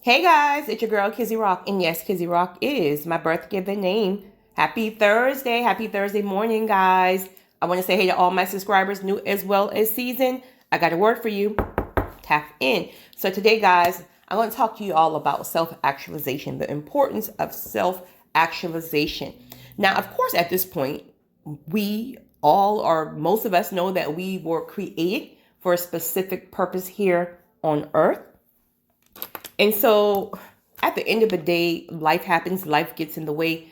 Hey guys, it's your girl Kizzy Rock, and yes, Kizzy Rock is my birth given name. Happy Thursday morning, guys. I want to say hey to all my subscribers, new as well as seasoned. I got a word for you. Tap in. So today, guys, I'm going to talk to you all about self-actualization, the importance of self-actualization. Now, of course, at this point, we all, or most of us, know that we were created for a specific purpose here on earth. And so at the end of the day, life happens, life gets in the way.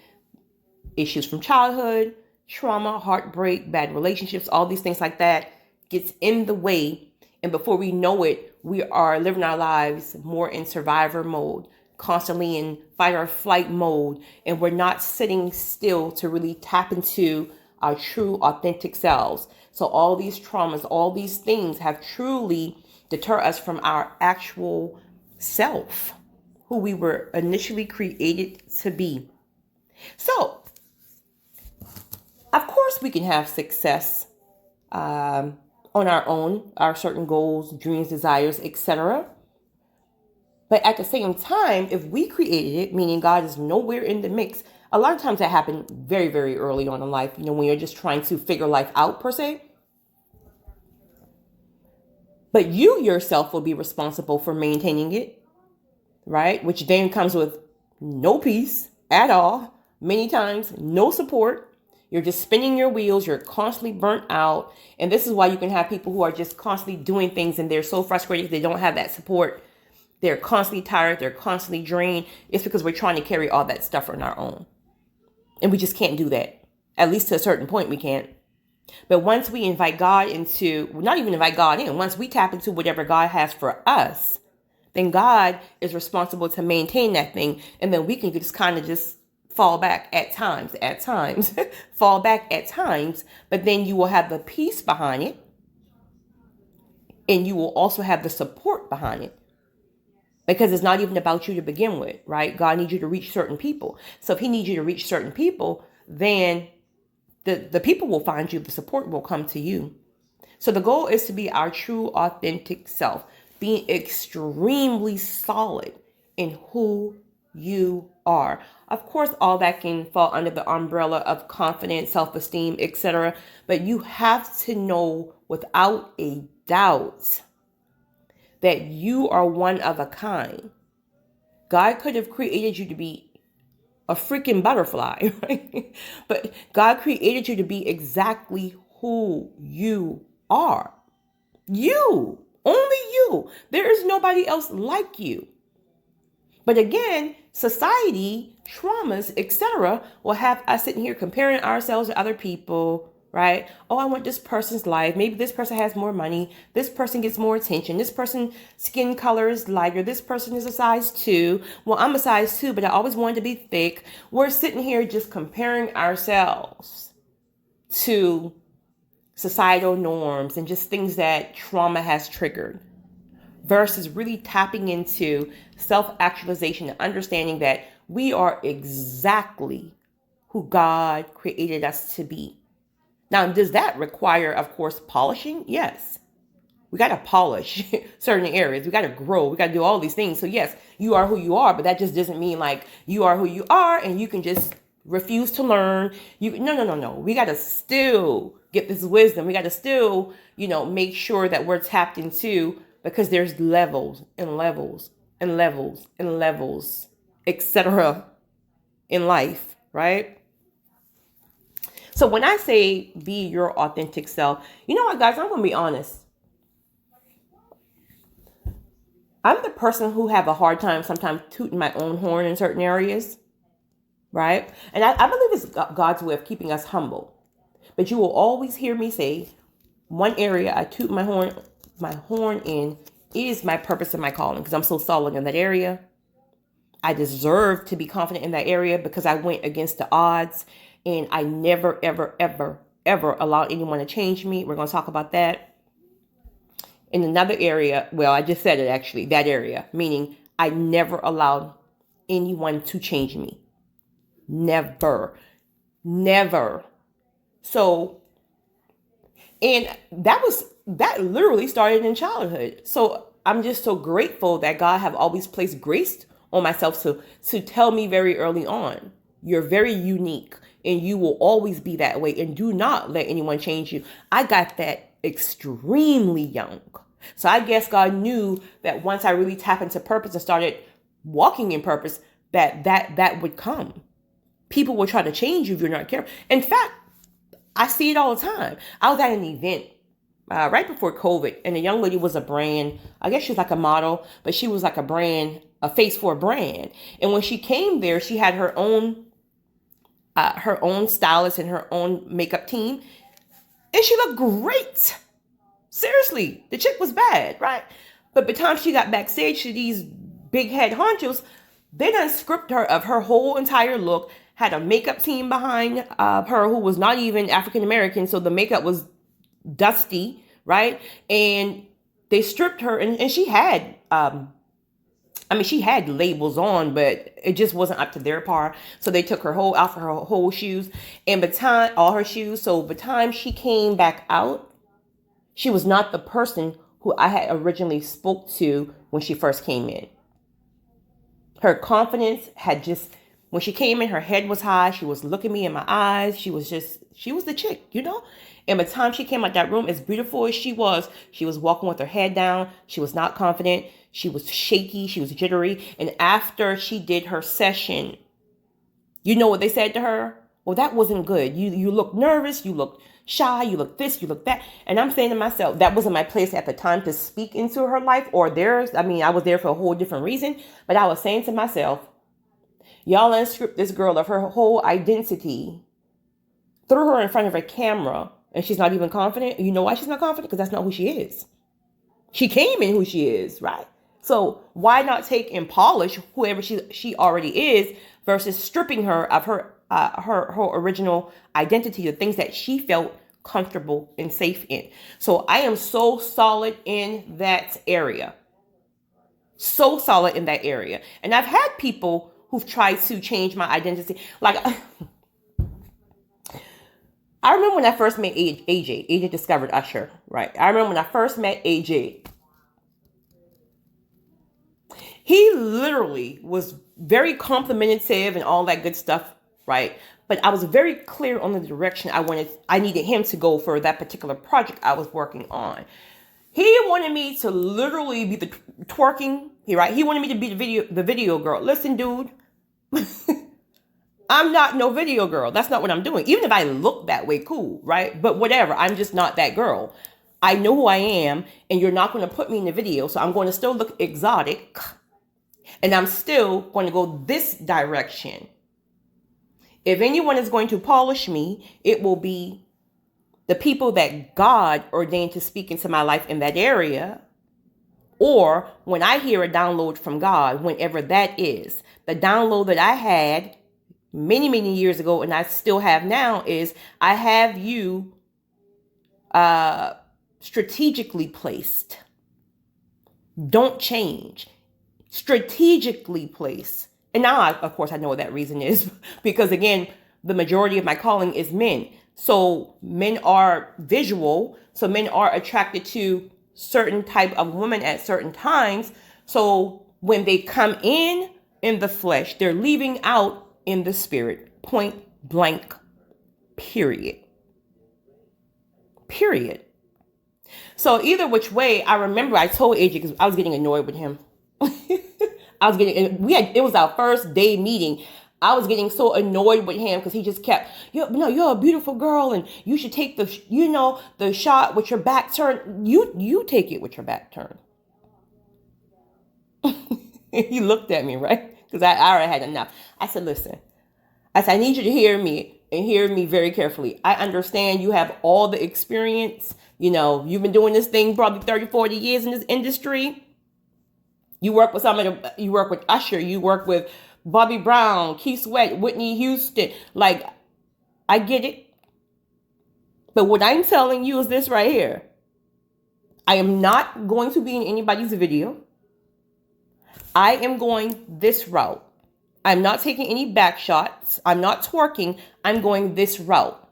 Issues from childhood, trauma, heartbreak, bad relationships, all these things like that gets in the way. And before we know it, we are living our lives more in survivor mode, constantly in fight or flight mode. And we're not sitting still to really tap into our true, authentic selves. So all these traumas, all these things have truly deterred us from our actual self, who we were initially created to be. So, of course, we can have success on our own, our certain goals, dreams, desires, etc. But at the same time, if we created it, meaning God is nowhere in the mix, a lot of times that happens very, very early on in life, when you're just trying to figure life out per se. But you yourself will be responsible for maintaining it, right? Which then comes with no peace at all. Many times, no support. You're just spinning your wheels. You're constantly burnt out. And this is why you can have people who are just constantly doing things and they're so frustrated they don't have that support. They're constantly tired. They're constantly drained. It's because we're trying to carry all that stuff on our own. And we just can't do that. At least to a certain point, we can't. But once we invite God into, not even invite God in, once we tap into whatever God has for us, then God is responsible to maintain that thing. And then we can just kind of just fall back at times, fall back at times. But then you will have the peace behind it. And you will also have the support behind it. Because it's not even about you to begin with, right? God needs you to reach certain people. So if he needs you to reach certain people, then the people will find you, the support will come to you. So the goal is to be our true, authentic self, being extremely solid in who you are. Of course, all that can fall under the umbrella of confidence, self-esteem, etc. But you have to know without a doubt that you are one of a kind. God could have created you to be a freaking butterfly, right? But God created you to be exactly who you are. You, only you. There is nobody else like you. But again, society, traumas, etc., will have us sitting here comparing ourselves to other people, right? Oh, I want this person's life. Maybe this person has more money. This person gets more attention. This person's skin color is lighter. This person is a size 2. Well, I'm a size 2, but I always wanted to be thick. We're sitting here just comparing ourselves to societal norms and just things that trauma has triggered, versus really tapping into self-actualization and understanding that we are exactly who God created us to be. Now, does that require, of course, polishing? Yes. We got to polish certain areas. We got to grow. We got to do all these things. So yes, you are who you are, but that just doesn't mean like you are who you are and you can just refuse to learn. No. We got to still get this wisdom. We got to still, make sure that we're tapped into, because there's levels and levels and levels and levels, etc. in life, right? So when I say be your authentic self, you know what, guys, I'm going to be honest. I'm the person who have a hard time sometimes tooting my own horn in certain areas, right? And I believe it's God's way of keeping us humble. But you will always hear me say, one area I toot my horn in is my purpose and my calling, because I'm so solid in that area. I deserve to be confident in that area because I went against the odds, and I never, ever, ever, ever allowed anyone to change me. We're going to talk about that. In another area, well, I just said it actually, that area, meaning I never allowed anyone to change me. Never. So, and that literally started in childhood. So I'm just so grateful that God have always placed grace on myself to tell me very early on, you're very unique and you will always be that way, and do not let anyone change you. I got that extremely young. So I guess God knew that once I really tap into purpose and started walking in purpose, that would come. People will try to change you if you're not careful. In fact, I see it all the time. I was at an event right before COVID, and the young lady was a brand. I guess she was like a model, but she was like a brand, a face for a brand. And when she came there, she had her own stylist and her own makeup team, and she looked great. Seriously, the chick was bad, right? But by the time she got backstage to these big head honchos, they done script her of her whole entire look, had a makeup team behind her who was not even African American, so the makeup was dusty, right? And they stripped her, and she had, she had labels on, but it just wasn't up to their par. So they took her whole outfit, her whole shoes, and all her shoes. So by the time she came back out, she was not the person who I had originally spoke to when she first came in. Her confidence had just, when she came in, her head was high. She was looking me in my eyes. She was the chick, you know? And by the time she came out that room, as beautiful as she was walking with her head down. She was not confident. She was shaky. She was jittery. And after she did her session, you know what they said to her? Well, that wasn't good. You look nervous. You look shy. You look this. You look that. And I'm saying to myself, that wasn't my place at the time to speak into her life or theirs. I mean, I was there for a whole different reason. But I was saying to myself, y'all unscript this girl of her whole identity, threw her in front of a camera, and she's not even confident. You know why she's not confident? Because that's not who she is. She came in who she is, right? So why not take and polish whoever she already is versus stripping her of her original identity, the things that she felt comfortable and safe in. So I am so solid in that area. So solid in that area. And I've had people who've tried to change my identity. Like, I remember when I first met AJ. AJ discovered Usher, right? I remember when I first met AJ. He literally was very complimentary and all that good stuff, right? But I was very clear on the direction I needed him to go for that particular project I was working on. He wanted me to literally be the twerking, right? He wanted me to be the video girl. Listen, dude, I'm not no video girl. That's not what I'm doing. Even if I look that way, cool, right? But whatever, I'm just not that girl. I know who I am, and you're not going to put me in the video, so I'm going to still look exotic, and I'm still going to go this direction. If anyone is going to polish me, it will be the people that God ordained to speak into my life in that area, or when I hear a download from God, whenever that is. The download that I had many, many years ago, and I still have now, is I have you strategically placed. Don't change. Strategically placed. And now, of course, I know what that reason is, because again, the majority of my calling is men. So men are visual. So men are attracted to certain type of women at certain times. So when they come in the flesh, they're leaving out in the spirit. Point blank. Period. So either which way, I remember I told AJ, because I was getting annoyed with him. It was our first day meeting. I was getting so annoyed with him because he just kept, you're a beautiful girl and you should take the shot with your back turned. You take it with your back turned. He looked at me, right? Because I already had enough. I said, listen, I need you to hear me and hear me very carefully. I understand you have all the experience. You've been doing this thing probably 30, 40 years in this industry. You work with you work with Usher, you work with Bobby Brown, Keith Sweat, Whitney Houston. Like, I get it. But what I'm telling you is this right here. I am not going to be in anybody's video. I am going this route. I'm not taking any back shots. I'm not twerking. I'm going this route.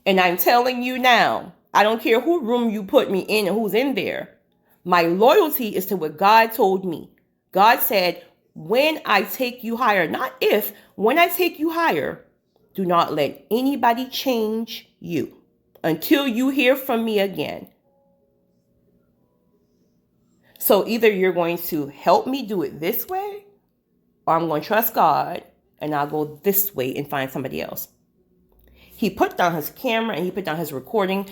And I'm telling you now, I don't care who room you put me in and who's in there. My loyalty is to what God told me. God said, when I take you higher, not if, when I take you higher, do not let anybody change you until you hear from me again. So either you're going to help me do it this way, or I'm going to trust God and I'll go this way and find somebody else. He put down his camera and he put down his recording,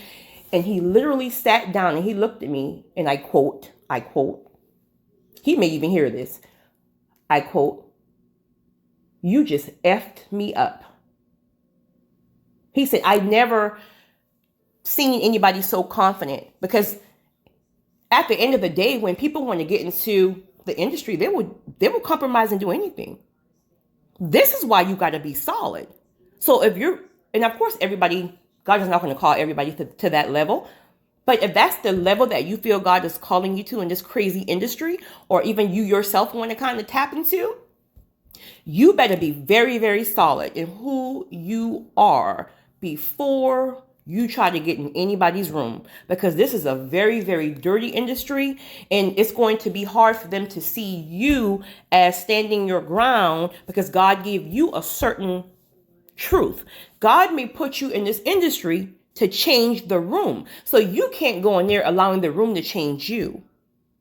and he literally sat down and he looked at me, and I quote, he may even hear this. I quote, "You just effed me up." He said, I never seen anybody so confident, because at the end of the day, when people want to get into the industry, they will compromise and do anything. This is why you got to be solid. So if you're, and of course, everybody, God is not going to call everybody to that level. But if that's the level that you feel God is calling you to in this crazy industry, or even you yourself want to kind of tap into, you better be very, very solid in who you are before you try to get in anybody's room, because this is a very, very dirty industry, and it's going to be hard for them to see you as standing your ground, because God gave you a certain truth. God may put you in this industry to change the room. So you can't go in there allowing the room to change you.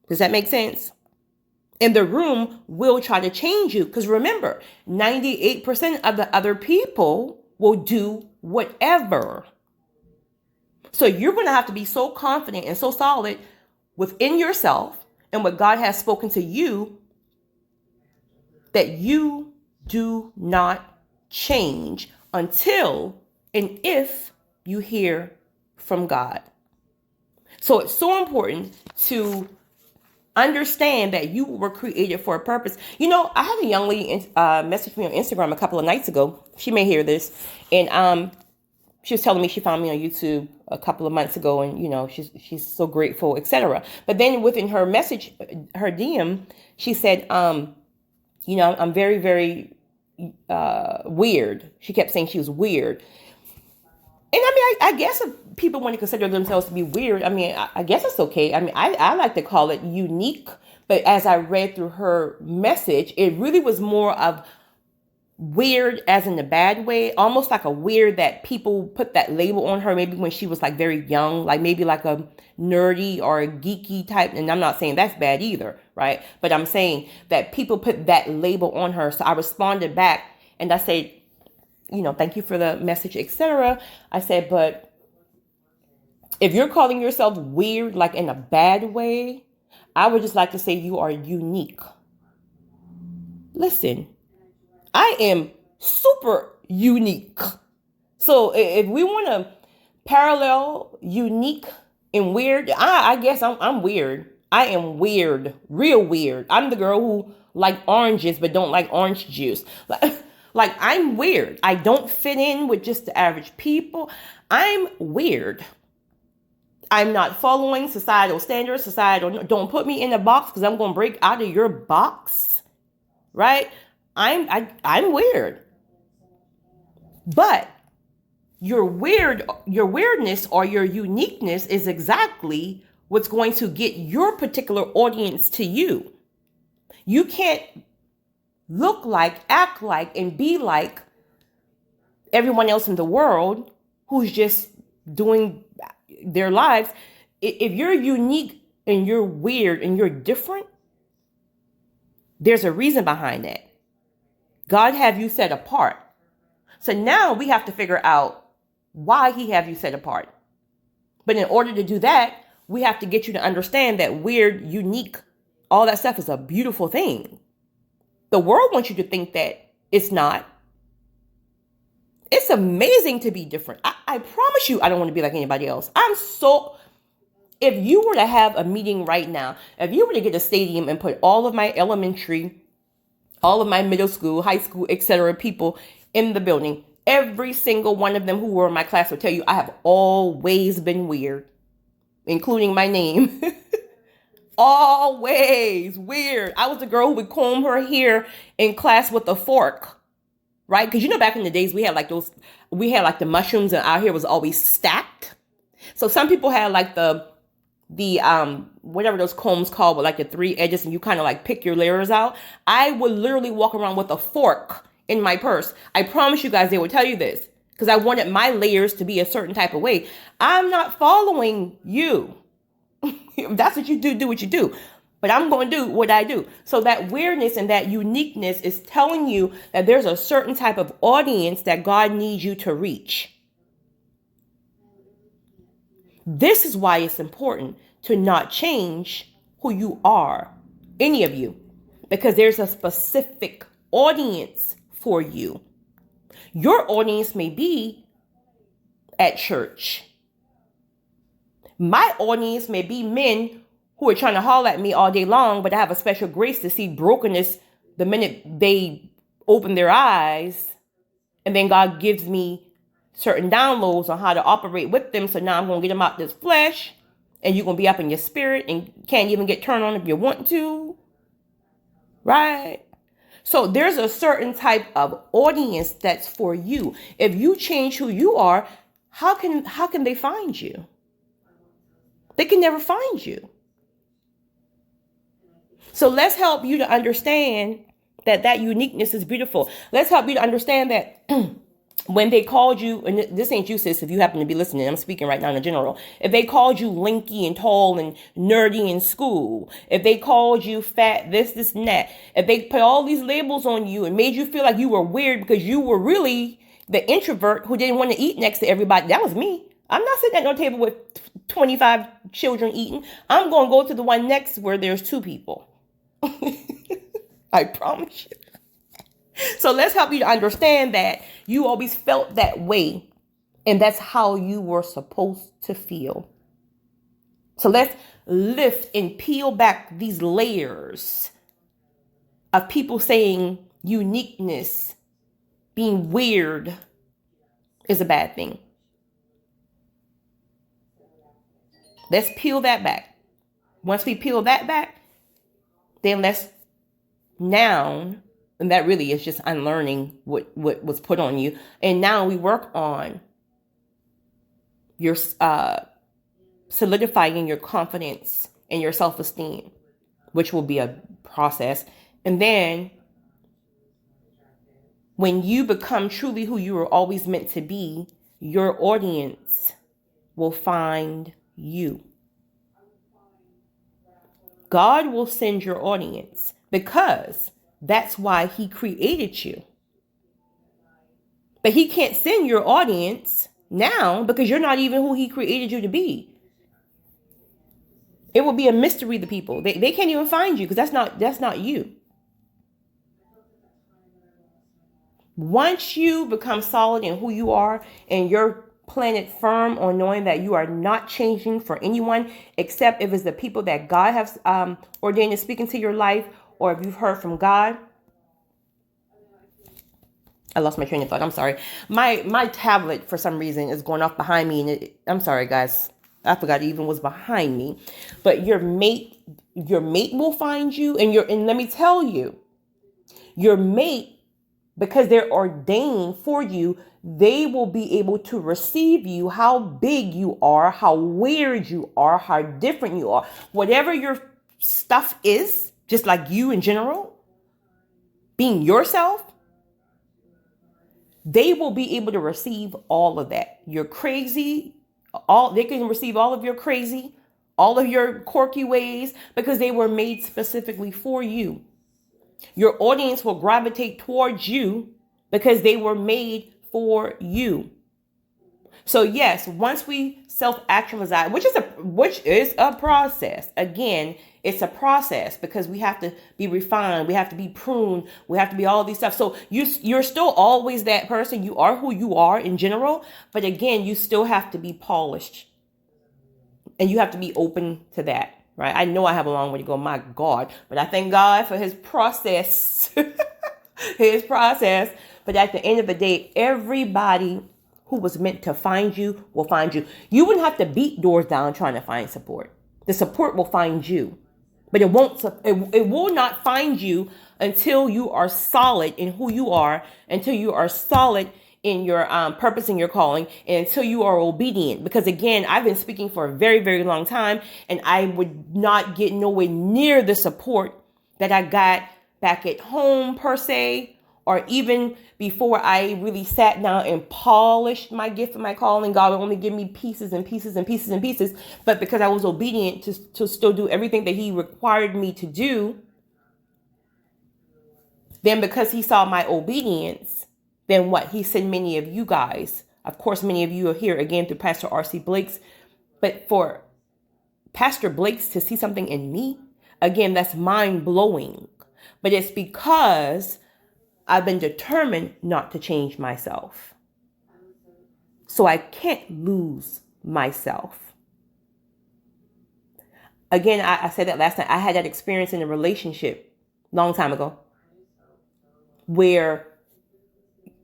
Does that make sense? And the room will try to change you, because remember, 98% of the other people will do whatever. So you're going to have to be so confident and so solid within yourself and what God has spoken to you, that you do not change until and if you hear from God. So it's so important to understand that you were created for a purpose. You know, I had a young lady message me on Instagram a couple of nights ago. She may hear this. And she was telling me she found me on YouTube a couple of months ago, and you know, she's so grateful, etc. But then within her message, her DM, she said, you know, I'm very, very weird. She kept saying she was weird. And I mean, I guess if people want to consider themselves to be weird, I mean, I guess it's okay. I mean, I like to call it unique. But as I read through her message, it really was more of weird as in a bad way, almost like a weird that people put that label on her maybe when she was like very young, like maybe like a nerdy or a geeky type. And I'm not saying that's bad either, right? But I'm saying that people put that label on her. So I responded back and I said, you know, thank you for the message, etc. I said, but if you're calling yourself weird, like in a bad way, I would just like to say you are unique. Listen, I am super unique. So if we want to parallel unique and weird, I guess I'm weird. I am weird, real weird. I'm the girl who like oranges but don't like orange juice. Like I'm weird. I don't fit in with just the average people. I'm weird. I'm not following societal standards. Don't put me in a box, because I'm going to break out of your box, right? I'm weird. But your weirdness or your uniqueness is exactly what's going to get your particular audience to you. You can't look like, act like, and be like everyone else in the world who's just doing their lives. If you're unique and you're weird and you're different, there's a reason behind that. God have you set apart. So now we have to figure out why he have you set apart. But in order to do that, we have to get you to understand that weird, unique, all that stuff is a beautiful thing. The world wants you to think that it's not. It's amazing to be different. I promise you, I don't want to be like anybody else. If you were to have a meeting right now, if you were to get a stadium and put all of my elementary, all of my middle school, high school, etc. people in the building, every single one of them who were in my class would tell you I have always been weird, including my name. Always weird. I was the girl who would comb her hair in class with a fork, right? Because you know, back in the days, we had like the mushrooms, and our hair was always stacked. So some people had like the whatever those combs called with like the 3 edges, and you kind of like pick your layers out. I would literally walk around with a fork in my purse. I promise you guys, they would tell you this because I wanted my layers to be a certain type of way. I'm not following you. If that's what you do, do what you do. But I'm going to do what I do. So that weirdness and that uniqueness is telling you that there's a certain type of audience that God needs you to reach. This is why it's important to not change who you are, any of you, because there's a specific audience for you. Your audience may be at church. My audience may be men who are trying to holler at me all day long, but I have a special grace to see brokenness the minute they open their eyes. And then God gives me certain downloads on how to operate with them. So now I'm going to get them out this flesh, and you're going to be up in your spirit and can't even get turned on if you want to. Right? So there's a certain type of audience that's for you. If you change who you are, how can they find you? They can never find you. So let's help you to understand that uniqueness is beautiful. Let's help you to understand that when they called you, and this ain't you, sis, if you happen to be listening, I'm speaking right now in general. If they called you lanky and tall and nerdy in school, if they called you fat, this, and that, if they put all these labels on you and made you feel like you were weird because you were really the introvert who didn't want to eat next to everybody, that was me. I'm not sitting at no table with 25 children eating. I'm going to go to the one next where there's 2 people. I promise you. So let's help you to understand that you always felt that way, and that's how you were supposed to feel. So let's lift and peel back these layers of people saying uniqueness, being weird is a bad thing. Let's peel that back. Once we peel that back, then let's now, and that really is just unlearning what was put on you. And now we work on your solidifying your confidence and your self-esteem, which will be a process. And then when you become truly who you were always meant to be, your audience will find you. God will send your audience because that's why he created you. But he can't send your audience now because you're not even who he created you to be. It will be a mystery to people. They can't even find you because that's not you. Once you become solid in who you are and you're planted firm on knowing that you are not changing for anyone except if it's the people that God has ordained to speak into your life, or if you've heard from God. I lost my train of thought. I'm sorry. My tablet for some reason is going off behind me, and I'm sorry, guys. I forgot it even was behind me. But your mate will find you, and let me tell you, your mate, because they're ordained for you, they will be able to receive you, how big you are, how weird you are, how different you are. Whatever your stuff is, just like you in general, being yourself, they will be able to receive all of that. You're crazy. They can receive all of your crazy, all of your quirky ways, because they were made specifically for you. Your audience will gravitate towards you because they were made for you. So yes, once we self-actualize, which is a process. Again, it's a process because we have to be refined, we have to be pruned, we have to be all these stuff. So you're still always that person. You are who you are in general, but again, you still have to be polished, and you have to be open to that. Right? I know I have a long way to go, my God, but I thank God for his process, his process. But at the end of the day, everybody who was meant to find you will find you. You wouldn't have to beat doors down trying to find support. The support will find you, but it will not find you until you are solid in who you are, until you are solid in your purpose and your calling, and until you are obedient. Because again, I've been speaking for a very, very long time, and I would not get nowhere near the support that I got back at home per se, or even before I really sat down and polished my gift and my calling. God would only give me pieces and pieces and pieces and pieces. But because I was obedient to still do everything that he required me to do, then because he saw my obedience, then what? He sent many of you guys. Of course, many of you are here again through Pastor R.C. Blake's. But for Pastor Blake's to see something in me, again, that's mind blowing. But it's because I've been determined not to change myself. So I can't lose myself. Again, I said that last night. I had that experience in a relationship long time ago where,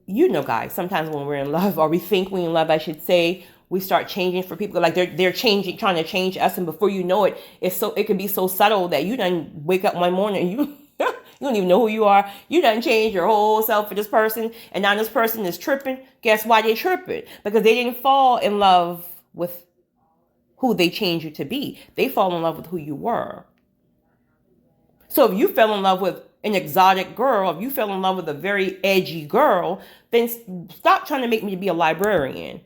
guys, sometimes when we're in love, or we think we're in love, I should say, we start changing for people. Like they're changing, trying to change us. And before you know it, it can be so subtle that you done wake up one morning and you don't even know who you are. You done change your whole self for this person. And now this person is tripping. Guess why they tripping? Because they didn't fall in love with who they changed you to be. They fall in love with who you were. So if you fell in love with an exotic girl, if you fell in love with a very edgy girl, then stop trying to make me be a librarian.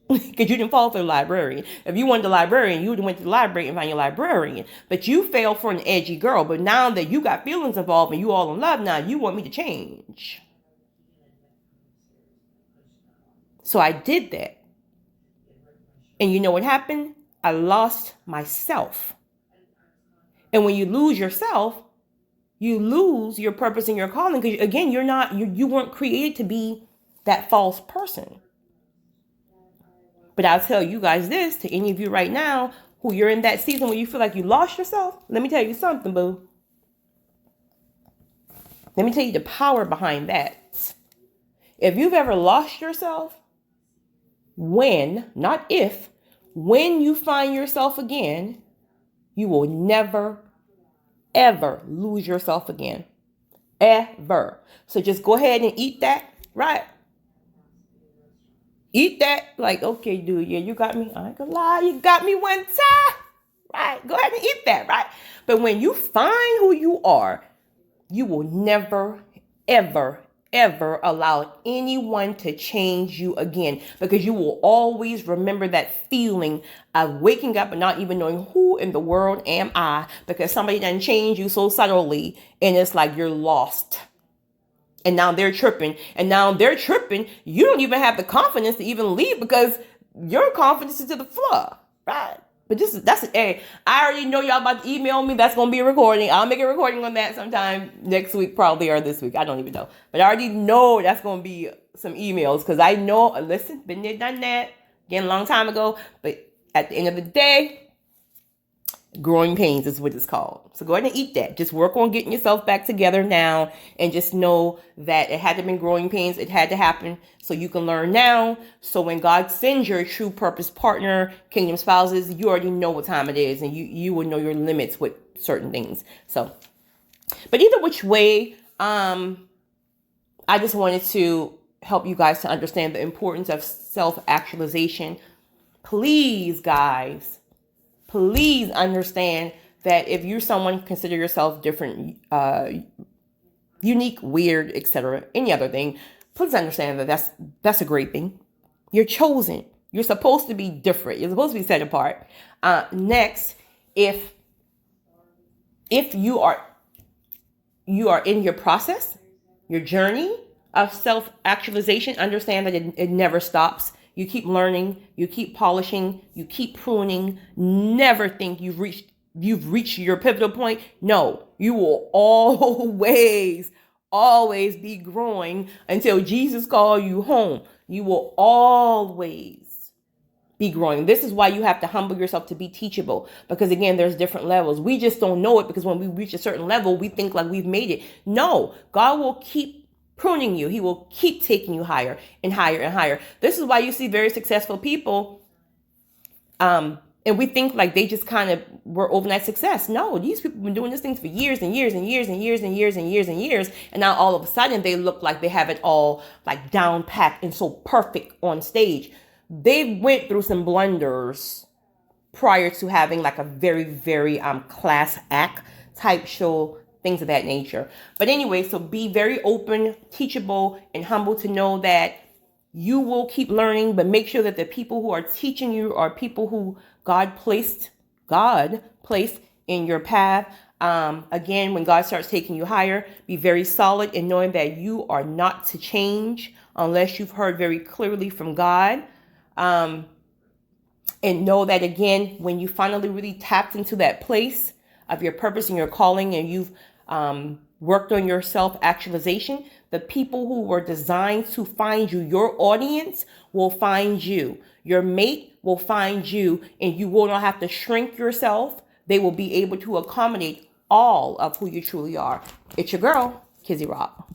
Because you didn't fall for the librarian. If you wanted the librarian, you would have went to the library and found your librarian. But you fell for an edgy girl. But now that you got feelings involved and you all in love now, you want me to change. So I did that. And you know what happened? I lost myself. And when you lose yourself, you lose your purpose and your calling. Because again, you weren't created to be that false person. But I'll tell you guys this, to any of you right now, who you're in that season where you feel like you lost yourself. Let me tell you something, boo. Let me tell you the power behind that. If you've ever lost yourself, when, not if, when you find yourself again, you will never, ever lose yourself again. Ever. So just go ahead and eat that, right? Eat that. Like, okay, dude, yeah, you got me. I ain't gonna lie, you got me one time. Right? Go ahead and eat that, right? But when you find who you are, you will never, ever, ever allow anyone to change you again, because you will always remember that feeling of waking up and not even knowing who in the world am I, because somebody done changed you so subtly, and it's like you're lost. And now they're tripping. You don't even have the confidence to even leave because your confidence is to the floor, right? But I already know y'all about to email me. That's going to be a recording. I'll make a recording on that sometime next week, probably, or this week. I don't even know. But I already know that's going to be some emails, because I know, listen, been there, done that, again, a long time ago. But at the end of the day, growing pains is what it's called. So go ahead and eat that. Just work on getting yourself back together now, and just know that it had to be growing pains. It had to happen so you can learn now. So when God sends your true purpose partner, kingdom spouses, you already know what time it is, and you will know your limits with certain things. So, but either which way, I just wanted to help you guys to understand the importance of self-actualization. Please, guys, please understand that if you're someone, consider yourself different, unique, weird, etc., any other thing, please understand that that's a great thing. You're chosen. You're supposed to be different. You're supposed to be set apart. Next, if you are in your process, your journey of self-actualization, understand that it never stops. You keep learning, you keep polishing, you keep pruning. Never think you've reached your pivotal point. No, you will always be growing until Jesus calls you home. You will always be growing. This is why you have to humble yourself to be teachable, because again, there's different levels. We just don't know it, because when we reach a certain level, we think like we've made it. No, God will keep pruning you. He will keep taking you higher and higher and higher. This is why you see very successful people And we think like they just kind of were overnight success. No, these people have been doing these things for years and years and years and years and years and years and years. And now all of a sudden they look like they have it all like down packed and so perfect on stage. They went through some blunders prior to having like a very, very class act type show, things of that nature. But anyway, so be very open, teachable, and humble to know that you will keep learning, but make sure that the people who are teaching you are people who God placed in your path. Again, when God starts taking you higher, be very solid in knowing that you are not to change unless you've heard very clearly from God. And know that, again, when you finally really tapped into that place of your purpose and your calling, and you've worked on your self-actualization, the people who were designed to find you, your audience, will find you. Your mate will find you, and you will not have to shrink yourself. They will be able to accommodate all of who you truly are. It's your girl, Kizzy Rock.